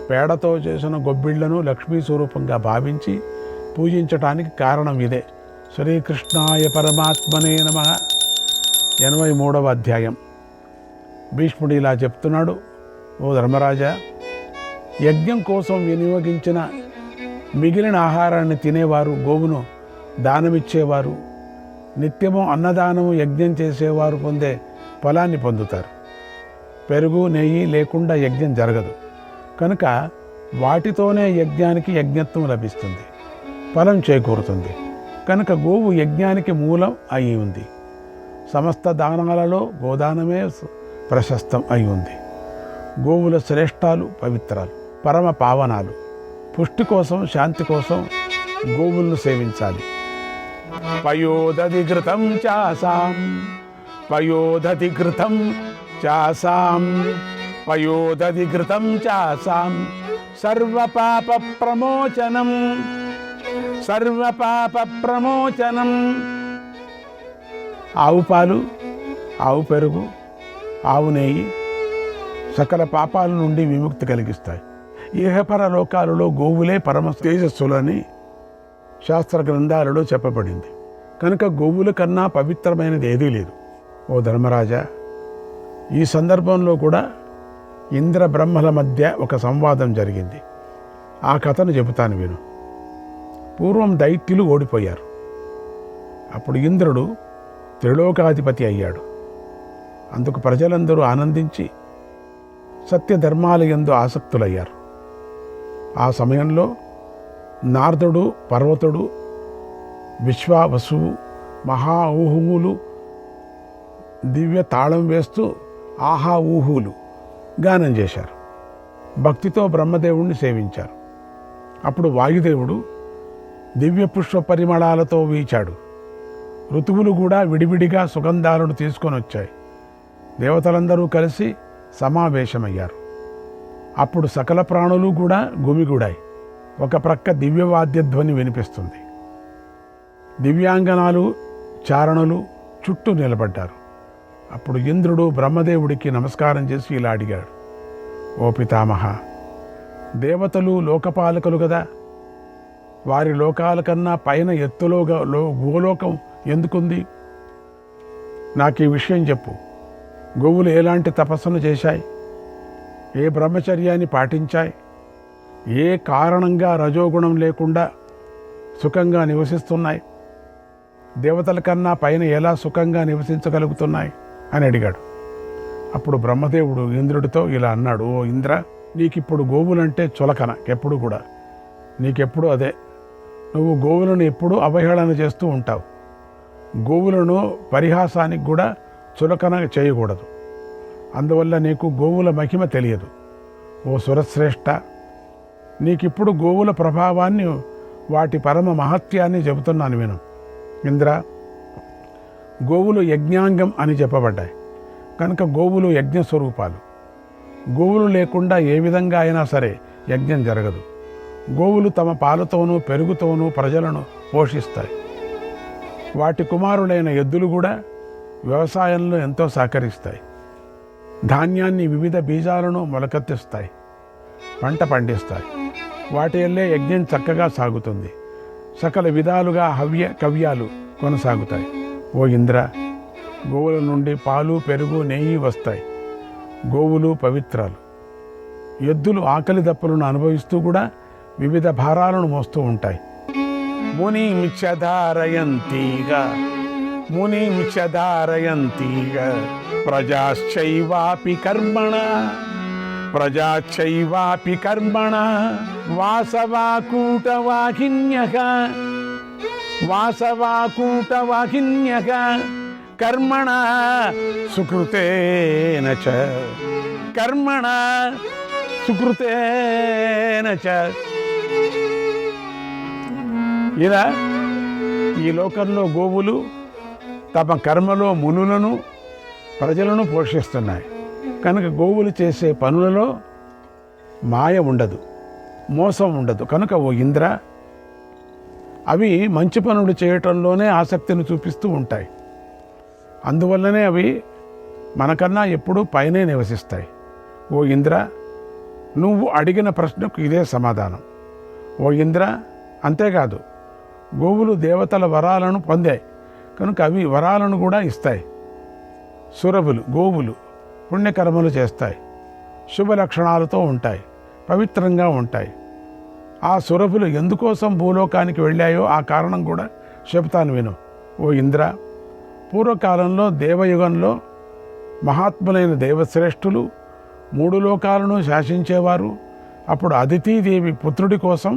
పేడతో చేసిన గొబ్బిళ్లను లక్ష్మీ స్వరూపంగా భావించి పూజించటానికి కారణం ఇదే. శ్రీకృష్ణాయ పరమాత్మనే నమః. 83వ అధ్యాయం. భీష్ముడు ఇలా చెప్తున్నాడు: ఓ ధర్మరాజా, యజ్ఞం కోసం వినియోగించిన మిగిలిన ఆహారాన్ని తినేవారు, గోవును దానమిచ్చేవారు, నిత్యము అన్నదానము యజ్ఞం చేసేవారు పొందే ఫలాన్ని పొందుతారు. పెరుగు నెయ్యి లేకుండా యజ్ఞం జరగదు. కనుక వాటితోనే యజ్ఞానికి యజ్ఞత్వం లభిస్తుంది, ఫలం చేకూరుతుంది. కనుక గోవు యజ్ఞానికి మూలం అయి ఉంది. సమస్త దానాలలో గోదానమే ప్రశస్తం అయి ఉంది. గోవుల శ్రేష్టాలు పవిత్రాలు, పరమ పావనాలు. పుష్టి కోసం, శాంతి కోసం గోవులను సేవించాలి. పయోదధిఘృతం చాసాం, పయోదధిఘృతం చాసాం, పయోదధిఘృతం చాసాం సర్వపాప ప్రమోచనం, సర్వపాప ప్రమోచనం. ఆవు పాలు, ఆవు పెరుగు, ఆవు నెయ్యి సకల పాపాల నుండి విముక్తి కలిగిస్తాయి. ఇహపర లోకాలలో గోవులే పరమ తేజస్సులని శాస్త్ర గ్రంథాలలో చెప్పబడింది. కనుక గోవుల కన్నా పవిత్రమైనది ఏదీ లేదు. ఓ ధర్మరాజా, ఈ సందర్భంలో కూడా ఇంద్ర బ్రహ్మల మధ్య ఒక సంవాదం జరిగింది. ఆ కథను చెబుతాను విను. పూర్వం దైత్యులు ఓడిపోయారు. అప్పుడు ఇంద్రుడు త్రిలోకాధిపతి అయ్యాడు. అందుకు ప్రజలందరూ ఆనందించి సత్యధర్మాల యందు ఆసక్తులయ్యారు. ఆ సమయంలో నారదుడు, పర్వతుడు, విశ్వావసువు, మహా ఊహువులు దివ్య తాళం వేస్తూ ఆహా ఊహులు గానం చేశారు. భక్తితో బ్రహ్మదేవుణ్ణి సేవించారు. అప్పుడు వాయుదేవుడు దివ్య పుష్ప పరిమళాలతో వీచాడు. ఋతువులు కూడా విడివిడిగా సుగంధాలను తీసుకొని వచ్చాయి. దేవతలందరూ కలిసి సమావేశమయ్యారు. అప్పుడు సకల ప్రాణులు కూడా గుమిగూడాయి. ఒక ప్రక్క దివ్యవాద్యధ్వని వినిపిస్తుంది. దివ్యాంగనాలు, చారణులు చుట్టూ నిలబడ్డారు. అప్పుడు ఇంద్రుడు బ్రహ్మదేవుడికి నమస్కారం చేసి ఇలా అడిగాడు: ఓ పితామహ, దేవతలు లోకపాలకులు కదా, వారి లోకాల కన్నా పైన ఎత్తులో గోలోకం ఎందుకుంది? నాకు ఈ విషయం చెప్పు. గోవులు ఎలాంటి తపస్సును చేశాయి? ఏ బ్రహ్మచర్యాన్ని పాటించాయి? ఏ కారణంగా రజోగుణం లేకుండా సుఖంగా నివసిస్తున్నాయి? దేవతల కన్నా పైన ఎలా సుఖంగా నివసించగలుగుతున్నాయి అని అడిగాడు. అప్పుడు బ్రహ్మదేవుడు ఇంద్రుడితో ఇలా అన్నాడు, ఓ ఇంద్ర, నీకిప్పుడు గోవులంటే చులకన, ఎప్పుడు కూడా నీకెప్పుడు అదే. నువ్వు గోవులను ఎప్పుడూ అవహేళన చేస్తూ ఉంటావు. గోవులను పరిహాసానికి కూడా చులకన చేయకూడదు. అందువల్ల నీకు గోవుల మహిమ తెలియదు. ఓ సురశ్రేష్ఠ, నీకిప్పుడు గోవుల ప్రభావాన్ని, వాటి పరమ మహత్యాన్ని చెబుతున్నాను విను. ఇంద్ర, గోవులు యజ్ఞాంగం అని చెప్పబడ్డాయి కనుక గోవులు యజ్ఞస్వరూపాలు. గోవులు లేకుండా ఏ విధంగా అయినా సరే యజ్ఞం జరగదు. గోవులు తమ పాలతోనూ పెరుగుతోనూ ప్రజలను పోషిస్తాయి. వాటి కుమారులైన ఎద్దులు కూడా వ్యవసాయంలో ఎంతో సహకరిస్తాయి. ధాన్యాన్ని, వివిధ బీజాలను మొలకెత్తిస్తాయి, పంట పండిస్తాయి. వాటి వల్లే యజ్ఞం చక్కగా సాగుతుంది. సకల విధాలుగా హవ్య కవ్యాలు కొనసాగుతాయి. ఓ ఇంద్ర, గోవుల నుండి పాలు, పెరుగు, నెయ్యి వస్తాయి. గోవులు పవిత్రాలు. ఎద్దులు ఆకలి దప్పులను అనుభవిస్తూ కూడా వివిధ భారాలను మోస్తూ ఉంటాయి. మునిమిచ్చధారయంతీగా ప్రజాశ్చైవాపి కర్మణ వాసవాకూటవాహిన్యః కర్మణ సుకృతేన చ. ఇలా ఈ లోకంలో గోవులు తమ కర్మలో మునులను, ప్రజలను పోషిస్తున్నాయి. కనుక గోవులు చేసే పనులలో మాయ ఉండదు, మోసం ఉండదు. కనుక ఓ ఇంద్ర, అవి మంచి పనులు చేయటంలోనే ఆసక్తిని చూపిస్తూ ఉంటాయి. అందువల్లనే అవి మనకన్నా ఎప్పుడూ పైనే నివసిస్తాయి. ఓ ఇంద్ర, నువ్వు అడిగిన ప్రశ్నకు ఇదే సమాధానం. ఓ ఇంద్ర, అంతేకాదు, గోవులు దేవతల వరాలను పొందాయి కనుక అవి వరాలను కూడా ఇస్తాయి. సురభులు, గోవులు పుణ్యకర్మలు చేస్తాయి, శుభ లక్షణాలతో ఉంటాయి, పవిత్రంగా ఉంటాయి. ఆ సురభులు ఎందుకోసం భూలోకానికి వెళ్ళాయో ఆ కారణం కూడా చెబుతాను విను. ఓ ఇంద్ర, పూర్వకాలంలో దేవయుగంలో మహాత్ములైన దేవశ్రేష్ఠులు 3 లోకాలను శాసించేవారు. అప్పుడు అదితీదేవి పుత్రుడి కోసం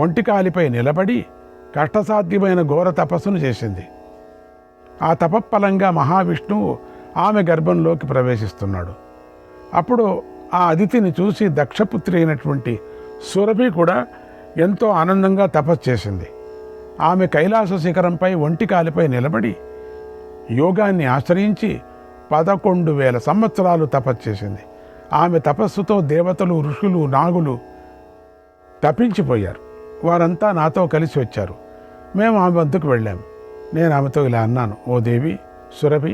ఒంటికాలిపై నిలబడి కష్టసాధ్యమైన ఘోర తపస్సును చేసింది. ఆ తపఫలంగా మహావిష్ణువు ఆమె గర్భంలోకి ప్రవేశిస్తున్నాడు. అప్పుడు ఆ అదితిని చూసి దక్షపుత్రి అయినటువంటి సురభి కూడా ఎంతో ఆనందంగా తపస్సు చేసింది. ఆమె కైలాస శిఖరంపై ఒంటికాలిపై నిలబడి యోగాన్ని ఆశ్రయించి 11,000 సంవత్సరాలు తపస్సు చేసింది. ఆమె తపస్సుతో దేవతలు, ఋషులు, నాగులు తపించిపోయారు. వారంతా నాతో కలిసి వచ్చారు. మేము ఆమె వద్దకు వెళ్ళాము. నేను ఆమెతో ఇలా అన్నాను, ఓ దేవి సురభి,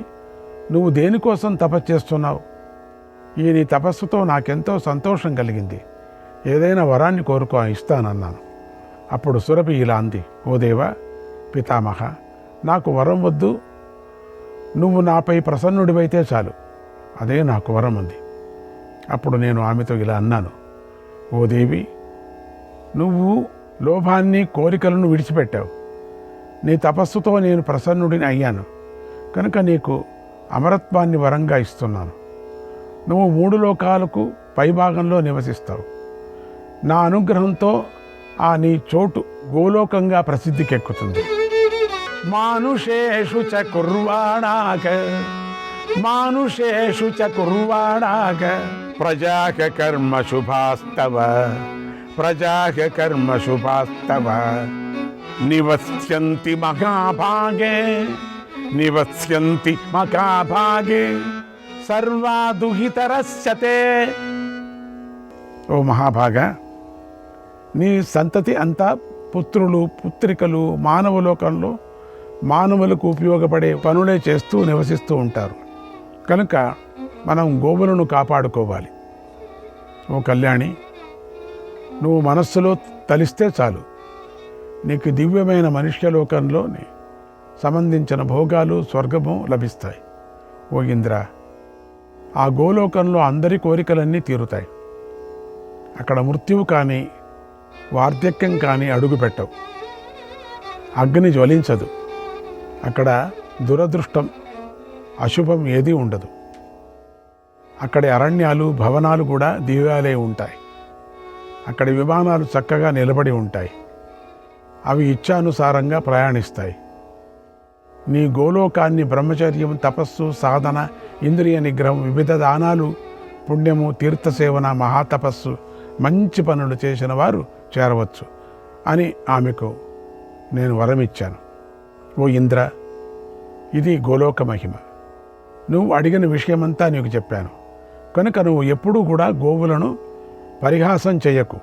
నువ్వు దేనికోసం తపస్సు చేస్తున్నావు? ఈ నీ తపస్సుతో నాకెంతో సంతోషం కలిగింది. ఏదైనా వరాన్ని కోరుకో, ఇస్తానన్నాను. అప్పుడు సురభి ఇలా అంది, ఓ దేవా పితామహ, నాకు వరం వద్దు, నువ్వు నాపై ప్రసన్నుడివైతే చాలు, అదే నాకు వరం అంది. అప్పుడు నేను ఆమెతో ఇలా అన్నాను, ఓ దేవి, నువ్వు లోభాన్ని, కోరికలను విడిచిపెట్టావు. నీ తపస్సుతో నేను ప్రసన్నుడిని అయ్యాను కనుక నీకు అమరత్వాన్ని వరంగా ఇస్తున్నాను. నువ్వు 3 లోకాలకు పైభాగంలో నివసిస్తావు. నా అనుగ్రహంతో ఆ నీ చోటు గోలోకంగా ప్రసిద్ధికెక్కుతుంది. మానుషేషు చ కుర్వాణాక ప్రజాక కర్మ శుభాస్తవ నివస్యంతి మహాభాగే సర్వాదుహితరస్యతే. ఓ మహాభాగా, నీ సంతతి అంతా పుత్రులు, పుత్రికలు మానవలోకంలో మానవులకు ఉపయోగపడే పనులే చేస్తూ నివసిస్తూ ఉంటారు. కనుక మనం గోవులను కాపాడుకోవాలి. ఓ కళ్యాణి, నువ్వు మనస్సులో తలిస్తే చాలు, నీకు దివ్యమైన మనుష్యలోకంలో సంబంధించిన భోగాలు స్వర్గము లభిస్తాయి. ఓ ఇంద్ర, ఆ గోలోకంలో అందరి కోరికలన్నీ తీరుతాయి. అక్కడ మృత్యువు కానీ వార్ధక్యం కానీ అడుగు పెట్టవు. అగ్ని జ్వలించదు. అక్కడ దురదృష్టం అశుభం ఏదీ ఉండదు. అక్కడి అరణ్యాలు భవనాలు కూడా దివ్యాలే ఉంటాయి. అక్కడి విమానాలు చక్కగా నిలబడి ఉంటాయి. అవి ఇచ్ఛానుసారంగా ప్రయాణిస్తాయి. నీ గోలోకాన్ని బ్రహ్మచర్యం, తపస్సు, సాధన, ఇంద్రియ నిగ్రహం, వివిధ దానాలు, పుణ్యము, తీర్థసేవన, మహాతపస్సు, మంచి పనులు చేసిన వారు చేరవచ్చు అని ఆమెకు నేను వరమిచ్చాను. ఓ ఇంద్ర, ఇది గోలోక మహిమ. నువ్వు అడిగిన విషయమంతా నీకు చెప్పాను కనుక నువ్వు ఎప్పుడూ కూడా గోవులను పరిహాసం చేయకు,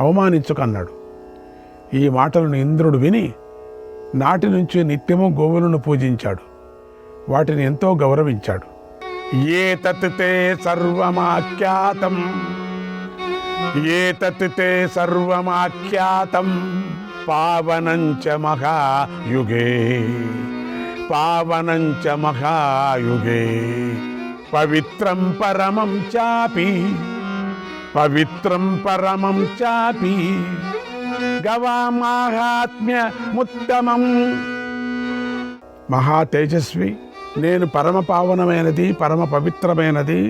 అవమానించుకు అన్నాడు. ఈ మాటలను ఇంద్రుడు విని నాటి నుంచి నిత్యము గోవులను పూజించాడు. వాటిని ఎంతో గౌరవించాడు. ఏతత్ తే సర్వమాఖ్యాతం, ఏతత్ తే సర్వమాఖ్యాతం పావనంచ మహాయుగే, పావనంచ మహాయుగే పవిత్రం పరమం చాపి, పవిత్రం పరమం చాపి గవామాహాత్మ్యముత్తమం. మహా తేజస్వి, నేను పరమ పావనమైనది, పరమ పవిత్రమైనది,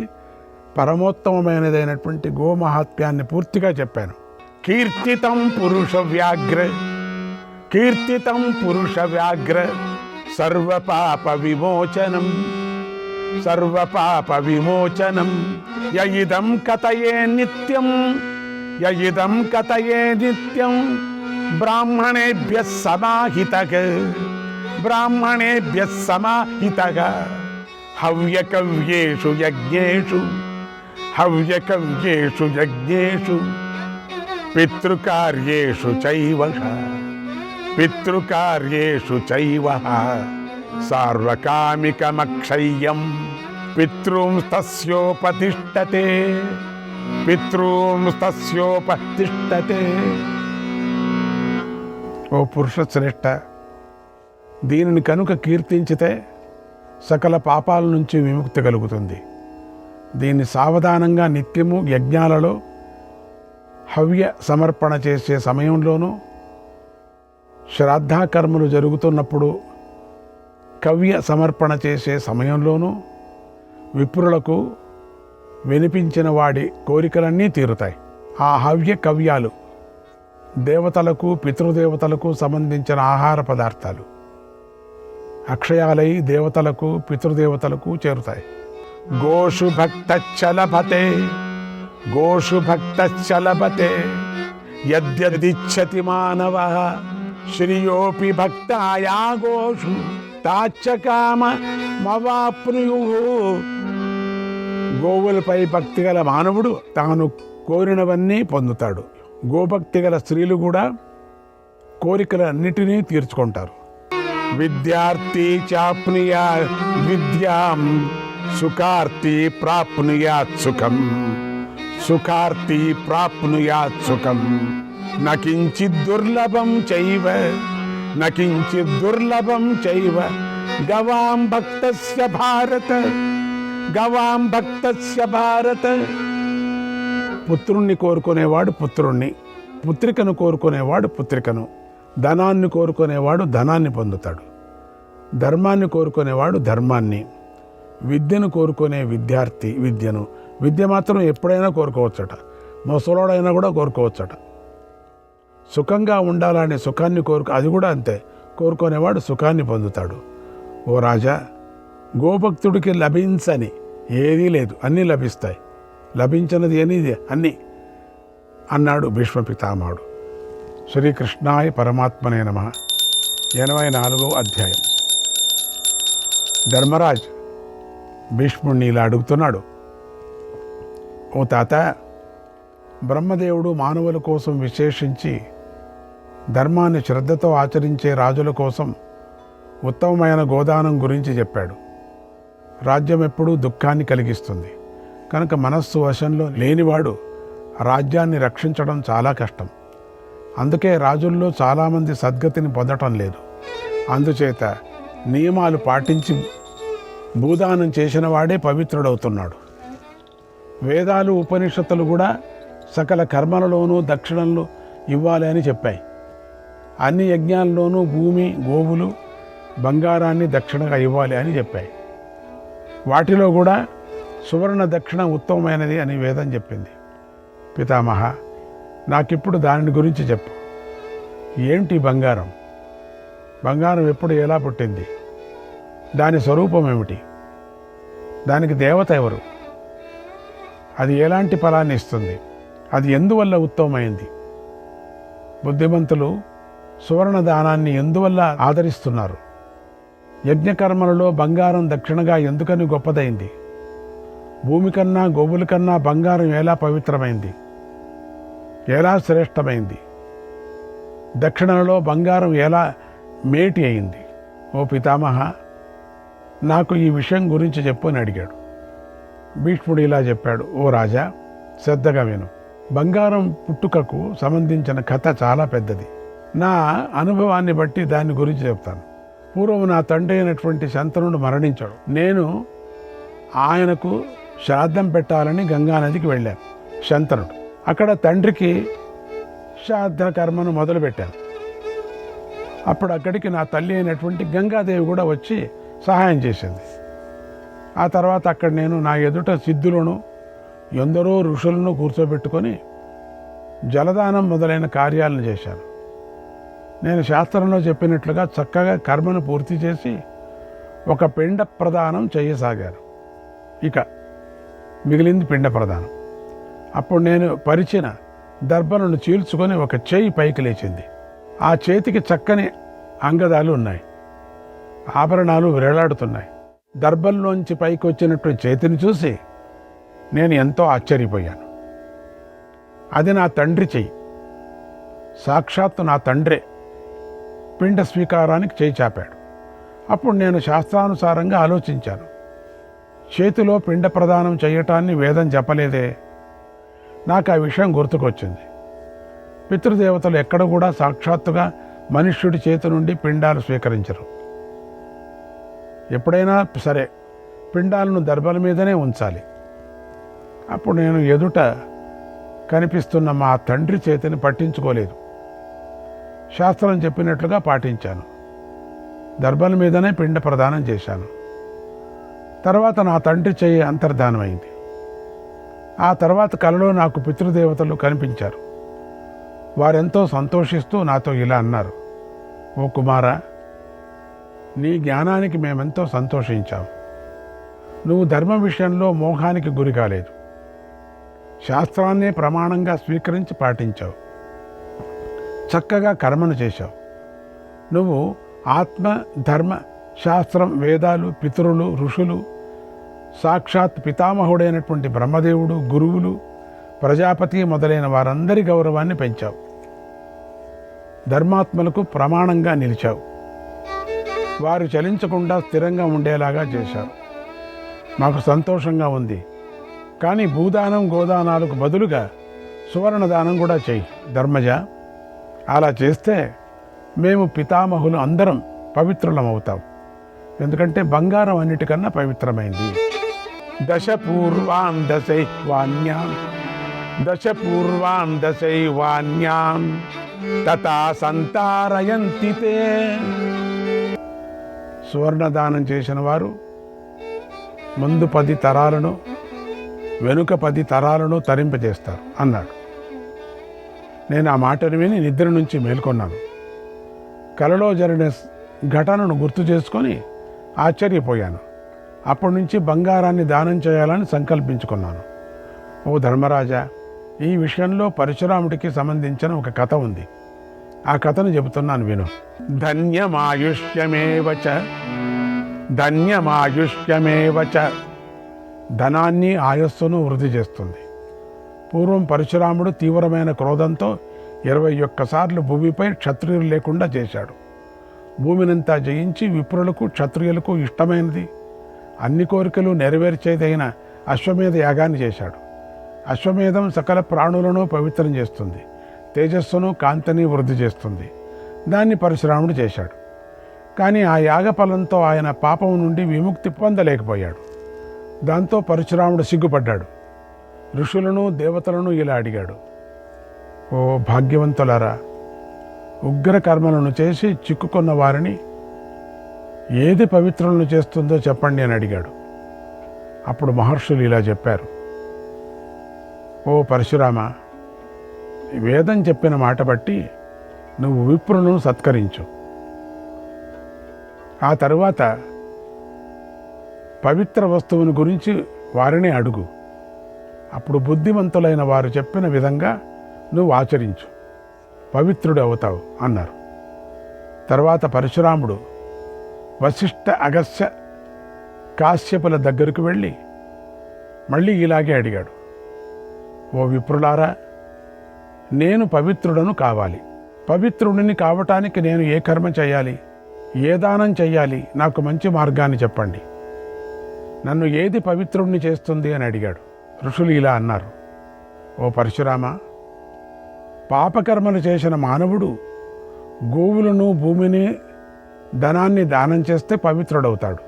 పరమోత్తమమైనదైనటువంటి గోమహాత్మ్యాన్ని పూర్తిగా చెప్పాను. కీర్తితం పురుష వ్యాఘ్ర, కీర్తితం పురుష వ్యాఘ్ర సర్వపాప విమోచనం, సర్వపాప విమోచనం యయిదం కథయే నిత్యం, యయిదం కథయే నిత్యం బ్రాహ్మణేభ్యః సమాహితః, బ్రాహ్మణేభ్యః సమాహితః హవ్యకవ్యేషు యజ్ఞేషు, హవ్యకవ్యేషు యజ్ఞేషు పితృకార్యేషు చైవ, పితృకార్యేషు చైవ సార్వకామికమక్షయ్యం పితృంస్తస్యోపతిష్ఠతే, పితృంస్తస్యోపతిష్ఠతే. ఓ పురుష శ్రేష్ఠ, దీనిని కనుక కీర్తించితే సకల పాపాల నుంచి విముక్తి కలుగుతుంది. దీన్ని సావధానంగా నిత్యము యజ్ఞాలలో హవ్య సమర్పణ చేసే సమయంలోనూ, శ్రాద్ధకర్మలు జరుగుతున్నప్పుడు కవ్య సమర్పణ చేసే సమయంలోనూ విప్రులకు వినిపించిన వాడి కోరికలన్నీ తీరుతాయి. ఆ హవ్య కవ్యాలు దేవతలకు, పితృదేవతలకు సంబంధించిన ఆహార పదార్థాలు అక్షయాలై దేవతలకు, పితృదేవతలకు చేరుతాయి. గోషు భక్తచ్చలభతే, గోషు భక్తచ్చలభతే యద్యదిచ్చతి మానవః శ్రియోపి భక్తాయా గోషు తాచ్చకామమవాప్నుయుః. గోవులపై భక్తి గల మానవుడు తాను కోరినవన్నీ పొందుతాడు. గోభక్తి గల స్త్రీలు కూడా కోరికలన్నిటినీ తీర్చుకుంటారు. విద్యార్థి చాప్నుయా విద్యాం, సుఖార్థి ప్రాప్నుయాత్ సుఖం, సుఖార్థి ప్రాప్నుయాత్ సుఖం నకించిద్ దుర్లభం చైవ, నకించిద్ దుర్లభం చైవ గవాం భక్తస్య భారత, గవాం భక్తస్య భారత. పుత్రుణ్ణి కోరుకునేవాడు పుత్రుణ్ణి, పుత్రికను కోరుకునేవాడు పుత్రికను, ధనాన్ని కోరుకునేవాడు ధనాన్ని పొందుతాడు, ధర్మాన్ని కోరుకునేవాడు ధర్మాన్ని, విద్యను కోరుకునే విద్యార్థి విద్యను. విద్య మాత్రం ఎప్పుడైనా కోరుకోవచ్చట, ముసలోడైనా కూడా కోరుకోవచ్చట. సుఖంగా ఉండాలనే సుఖాన్ని అది కూడా అంతే, కోరుకునేవాడు సుఖాన్ని పొందుతాడు. ఓ రాజా, గోభక్తుడికి లభించని ఏదీ లేదు, అన్నీ లభిస్తాయి. లభించినది అనేది అన్నీ అన్నాడు భీష్మ పితామహుడు. శ్రీకృష్ణాయ పరమాత్మనే నమః. 84వ అధ్యాయం. ధర్మరాజ్ భీష్ముడిని ఇలా అడుగుతున్నాడు. ఓ తాత, బ్రహ్మదేవుడు మానవుల కోసం విశేషించి ధర్మాన్ని శ్రద్ధతో ఆచరించే రాజుల కోసం ఉత్తమమైన గోదానం గురించి చెప్పాడు. రాజ్యం ఎప్పుడూ దుఃఖాన్ని కలిగిస్తుంది. కనుక మనస్సు వశంలో లేనివాడు రాజ్యాన్ని రక్షించడం చాలా కష్టం. అందుకే రాజుల్లో చాలామంది సద్గతిని పొందటం లేదు. అందుచేత నియమాలు పాటించి భూదానం చేసిన వాడే పవిత్రుడవుతున్నాడు. వేదాలు ఉపనిషత్తులు కూడా సకల కర్మలలోనూ దక్షిణలు ఇవ్వాలి అని చెప్పాయి. అన్ని యజ్ఞాల్లోనూ భూమి, గోవులు, బంగారాన్ని దక్షిణగా ఇవ్వాలి అని చెప్పాయి. వాటిలో కూడా సువర్ణ దక్షిణ ఉత్తమమైనది అని వేదం చెప్పింది. పితామహ, నాకిప్పుడు దాని గురించి చెప్పు. ఏంటి బంగారం? బంగారం ఎప్పుడు ఎలా పుట్టింది? దాని స్వరూపం ఏమిటి? దానికి దేవత ఎవరు? అది ఎలాంటి ఫలాన్ని ఇస్తుంది? అది ఎందువల్ల ఉత్తమమైంది? బుద్ధిమంతులు సువర్ణ దానాన్ని ఎందువల్ల ఆదరిస్తున్నారు? యజ్ఞకర్మలలో బంగారం దక్షిణగా ఎందుకని గొప్పదైంది? భూమి కన్నా, గోవుల కన్నా బంగారం ఎలా పవిత్రమైంది, ఎలా శ్రేష్టమైంది? దక్షిణలో బంగారం ఎలా మేటి అయింది? ఓ పితామహ, నాకు ఈ విషయం గురించి చెప్పు అని అడిగాడు. భీష్ముడు ఇలా చెప్పాడు. ఓ రాజా, శ్రద్ధగా విను. బంగారం పుట్టుకకు సంబంధించిన కథ చాలా పెద్దది. నా అనుభవాన్ని బట్టి దాని గురించి చెప్తాను. పూర్వం నా తండ్రి అయినటువంటి శంతనుడు మరణించాడు. నేను ఆయనకు శ్రాద్ధం పెట్టాలని గంగానదికి వెళ్ళాను. శంతనుడు అక్కడ తండ్రికి శ్రాద్ధ కర్మను మొదలుపెట్టాను. అప్పుడు అక్కడికి నా తల్లి అయినటువంటి గంగాదేవి కూడా వచ్చి సహాయం చేసింది. ఆ తర్వాత అక్కడ నేను నా ఎదుట సిద్ధులను, ఎందరో ఋషులను కూర్చోబెట్టుకొని జలదానం మొదలైన కార్యాలను చేశాను. నేను శాస్త్రంలో చెప్పినట్లుగా చక్కగా కర్మను పూర్తి చేసి ఒక పిండ ప్రదానం చేయసాగాను. ఇక మిగిలింది పిండ ప్రదానం. అప్పుడు నేను పరిచిన దర్భలను చీల్చుకొని ఒక చేయి పైకి లేచింది. ఆ చేతికి చక్కని అంగదాలు ఉన్నాయి, ఆభరణాలు వేలాడుతున్నాయి. దర్భల్లోంచి పైకి వచ్చినట్టు చేతిని చూసి నేను ఎంతో ఆశ్చర్యపోయాను. అది నా తండ్రి చెయ్యి. సాక్షాత్తు నా తండ్రే పిండ స్వీకారానికి చేయి చాపాడు. అప్పుడు నేను శాస్త్రానుసారంగా ఆలోచించాను. చేతిలో పిండ ప్రదానం చేయటాన్ని వేదం చెప్పలేదే. నాకు ఆ విషయం గుర్తుకొచ్చింది. పితృదేవతలు ఎక్కడ కూడా సాక్షాత్తుగా మనుష్యుడి చేతి నుండి పిండాలు స్వీకరించరు. ఎప్పుడైనా సరే పిండాలను దర్భల మీదనే ఉంచాలి. అప్పుడు నేను ఎదుట కనిపిస్తున్న మా తండ్రి చేతిని పట్టించుకోలేదు. శాస్త్రం చెప్పినట్లుగా పాటించాను. దర్భల మీదనే పిండ ప్రదానం చేశాను. తర్వాత నా తండ్రి చేయి అంతర్ధానమైంది. ఆ తర్వాత కలలో నాకు పితృదేవతలు కనిపించారు. వారెంతో సంతోషిస్తూ నాతో ఇలా అన్నారు. ఓ కుమారా, నీ జ్ఞానానికి మేమెంతో సంతోషించాం. నువ్వు ధర్మ విషయంలో మోహానికి గురి కాలేదు. శాస్త్రాన్నే ప్రమాణంగా స్వీకరించి పాటించావు. చక్కగా కర్మను చేశావు. నువ్వు ఆత్మ, ధర్మ, శాస్త్రం, వేదాలు, పితరులు, ఋషులు, సాక్షాత్ పితామహుడైనటువంటి బ్రహ్మదేవుడు, గురువులు, ప్రజాపతి మొదలైన వారందరి గౌరవాన్ని పెంచావు. ధర్మాత్మలకు ప్రమాణంగా నిలిచావు. వారు చలించకుండా స్థిరంగా ఉండేలాగా చేశావు. మాకు సంతోషంగా ఉంది. కానీ భూదానం, గోదానాలకు బదులుగా సువర్ణ దానం కూడా చెయ్యి ధర్మజ. అలా చేస్తే మేము పితామహులు అందరం పవిత్రులమవుతాం. ఎందుకంటే బంగారం అన్నిటికన్నా పవిత్రమైంది. దశపూర్వాన్ దశైవాన్యాం దశపూర్వాన్ దశైవాన్యాం తథా సంతారయంతి తే. సువర్ణదానం చేసిన వారు ముందు 10 తరాలను, వెనుక 10 తరాలను తరింపజేస్తారు అన్నాడు. నేను ఆ మాటను విని నిద్ర నుంచి మేల్కొన్నాను. కలలో జరిగిన ఘటనను గుర్తు చేసుకొని ఆశ్చర్యపోయాను. అప్పటి నుంచి బంగారాన్ని దానం చేయాలని సంకల్పించుకున్నాను. ఓ ధర్మరాజా, ఈ విషయంలో పరశురాముడికి సంబంధించిన ఒక కథ ఉంది. ఆ కథను చెబుతున్నాను విను. ధన్యమాయుష్యమేవచ ధన్యమాయుష్యమేవచ. ధనాన్ని, ఆయస్సును వృద్ధి చేస్తుంది. పూర్వం పరశురాముడు తీవ్రమైన క్రోధంతో 21 సార్లు భూమిపై క్షత్రియులు లేకుండా చేశాడు. భూమినంతా జయించి విప్రులకు, క్షత్రియులకు ఇష్టమైనది, అన్ని కోరికలు నెరవేర్చేదైన అశ్వమేధ యాగాన్ని చేశాడు. అశ్వమేధం సకల ప్రాణులను పవిత్రం చేస్తుంది, తేజస్సును కాంతిని వృద్ధి చేస్తుంది. దాన్ని పరశురాముడు చేశాడు. కానీ ఆ యాగ ఫలంతో ఆయన పాపం నుండి విముక్తి పొందలేకపోయాడు. దాంతో పరశురాముడు సిగ్గుపడ్డాడు. ఋషులను దేవతలను ఇలా అడిగాడు, ఓ భాగ్యవంతులారా, ఉగ్ర కర్మలను చేసి చిక్కుకున్న వారిని ఏది పవిత్రులను చేస్తుందో చెప్పండి అని అడిగాడు. అప్పుడు మహర్షులు ఇలా చెప్పారు, ఓ పరశురామ, వేదం చెప్పిన మాట బట్టి నువ్వు విప్రులను సత్కరించు. ఆ తరువాత పవిత్ర వస్తువుని గురించి వారిని అడుగు. అప్పుడు బుద్ధిమంతులైన వారు చెప్పిన విధంగా నువ్వు ఆచరించు, పవిత్రుడు అవుతావు అన్నారు. తర్వాత పరశురాముడు వశిష్ఠ, అగస్త్య, కాశ్యపుల దగ్గరకు వెళ్ళి మళ్ళీ ఇలాగే అడిగాడు, ఓ విప్రులారా, నేను పవిత్రుడను కావాలి. పవిత్రుడిని కావటానికి నేను ఏ కర్మ చేయాలి, ఏ దానం చెయ్యాలి, నాకు మంచి మార్గాన్ని చెప్పండి. నన్ను ఏది పవిత్రుడిని చేస్తుంది అని అడిగాడు. ఋషులు ఇలా అన్నారు, ఓ పరశురామ, పాపకర్మలు చేసిన మానవుడు గోవులను, భూమిని, ధనాన్ని దానం చేస్తే పవిత్రుడవుతాడు.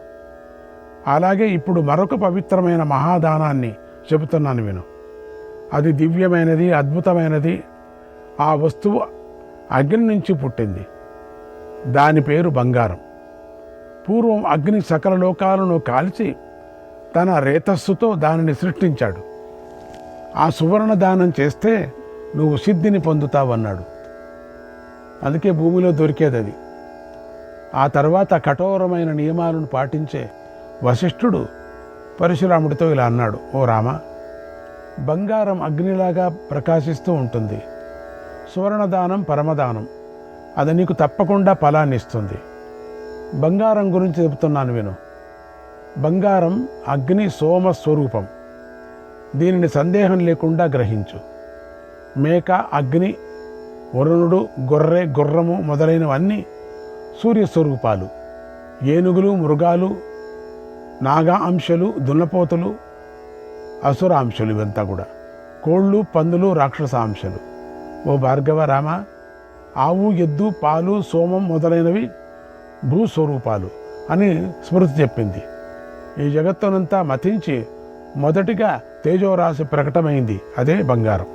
అలాగే ఇప్పుడు మరొక పవిత్రమైన మహాదానాన్ని చెబుతున్నాను విను. అది దివ్యమైనది, అద్భుతమైనది. ఆ వస్తువు అగ్ని నుంచి పుట్టింది. దాని పేరు బంగారం. పూర్వం అగ్ని సకల లోకాలను కాల్చి తన రేతస్సుతో దానిని సృష్టించాడు. ఆ సువర్ణ దానం చేస్తే నువ్వు సిద్ధిని పొందుతావన్నాడు. అందుకే భూమిలో దొరికేది అది. ఆ తర్వాత కఠోరమైన నియమాలను పాటించే వశిష్ఠుడు పరశురాముడితో ఇలా అన్నాడు, ఓ రామ, బంగారం అగ్నిలాగా ప్రకాశిస్తూ ఉంటుంది. సువర్ణదానం పరమదానం, అది నీకు తప్పకుండా ఫలాన్ని ఇస్తుంది. బంగారం గురించి చెబుతున్నాను విను. బంగారం అగ్ని సోమ స్వరూపం. దీనిని సందేహం లేకుండా గ్రహించు. మేక అగ్ని, వరుణుడు, గొర్రె, గుర్రము మొదలైనవన్నీ సూర్యస్వరూపాలు. ఏనుగులు, మృగాలు, నాగా అంశలు, దున్నపోతులు అసురాంశలు. ఇవంతా కూడా కోళ్ళు, పందులు రాక్షసాంశలు. ఓ భార్గవ రామ, ఆవు, ఎద్దు, పాలు, సోమం మొదలైనవి భూస్వరూపాలు అని స్మృతి చెప్పింది. ఈ జగత్తునంతా మతించి మొదటిగా తేజోరాశి ప్రకటమైంది, అదే బంగారం.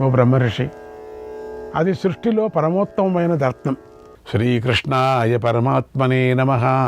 ఓ బ్రహ్మర్షి, అది సృష్టిలో పరమోత్తమమైన రత్నం. శ్రీకృష్ణాయ పరమాత్మనే నమః.